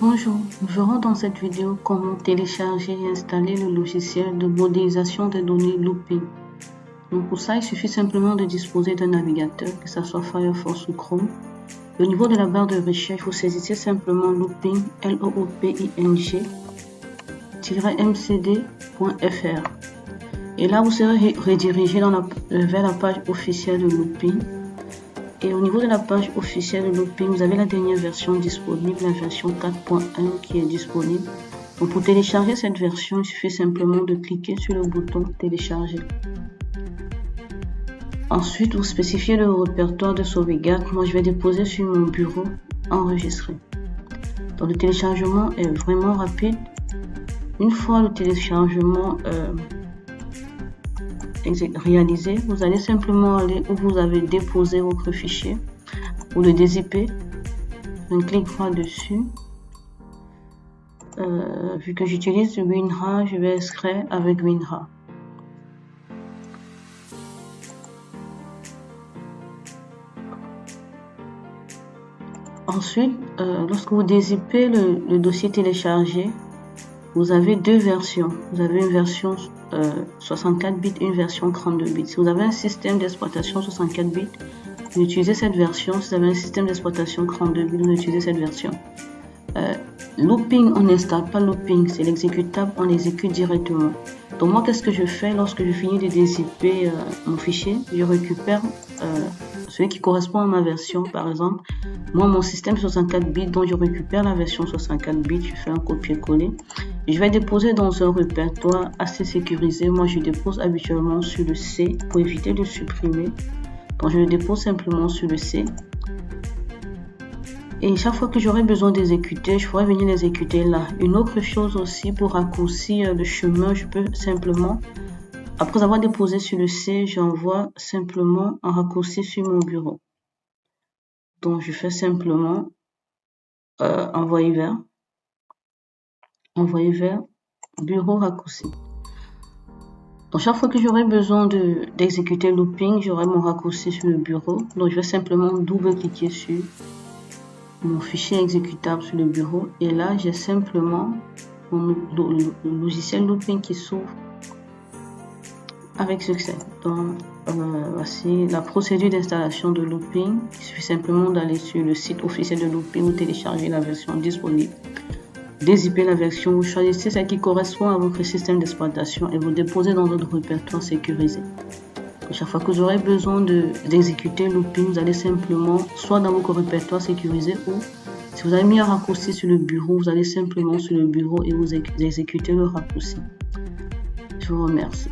Bonjour, nous verrons dans cette vidéo comment télécharger et installer le logiciel de modélisation des données Looping. Donc pour ça, il suffit simplement de disposer d'un navigateur, que ce soit Firefox ou Chrome. Au niveau de la barre de recherche, vous saisissez simplement Looping, looping-mcd.fr. Et là, vous serez redirigé vers la page officielle de Looping. Et au niveau de la page officielle de Looping, vous avez la dernière version disponible, la version 4.1 qui est disponible. Donc pour télécharger cette version, il suffit simplement de cliquer sur le bouton télécharger. Ensuite, vous spécifiez le répertoire de sauvegarde. Moi, je vais déposer sur mon bureau enregistré. Donc le téléchargement est vraiment rapide. Une fois le téléchargement réalisé, vous allez simplement aller où vous avez déposé votre fichier ou le dézipper. Un clic droit dessus. Vu que j'utilise WinRAR, je vais extraire avec WinRAR. Ensuite, lorsque vous dézippez le dossier téléchargé, vous avez deux versions. Vous avez une version 64 bits et une version 32 bits. Si vous avez un système d'exploitation 64 bits, vous utilisez cette version. Si vous avez un système d'exploitation 32 bits, vous utilisez cette version. Looping, on n'installe pas Looping, c'est l'exécutable, on l'exécute directement. Donc moi, qu'est-ce que je fais lorsque je finis de dézipper mon fichier? Je récupère celui qui correspond à ma version. Par exemple, moi, mon système 64 bits, donc je récupère la version 64 bits, je fais un copier-coller. Je vais déposer dans un répertoire assez sécurisé. Moi, je dépose habituellement sur le C pour éviter de supprimer. Donc, je le dépose simplement sur le C. Et chaque fois que j'aurai besoin d'exécuter, je pourrais venir l'exécuter là. Une autre chose aussi, pour raccourcir le chemin, je peux simplement, après avoir déposé sur le C, j'envoie simplement un raccourci sur mon bureau. Donc, je fais simplement envoyer vers bureau raccourci. Donc, chaque fois que j'aurai besoin d'exécuter Looping, j'aurai mon raccourci sur le bureau. Donc, je vais simplement double-cliquer sur mon fichier exécutable sur le bureau. Et là, j'ai simplement le logiciel Looping qui s'ouvre avec succès. Donc, voici la procédure d'installation de Looping. Il suffit simplement d'aller sur le site officiel de Looping ou télécharger la version disponible. Dézipper la version, vous choisissez celle qui correspond à votre système d'exploitation et vous déposez dans votre répertoire sécurisé. Chaque fois que vous aurez besoin d'exécuter Looping, vous allez simplement soit dans votre répertoire sécurisé ou si vous avez mis un raccourci sur le bureau, vous allez simplement sur le bureau et vous exécutez le raccourci. Je vous remercie.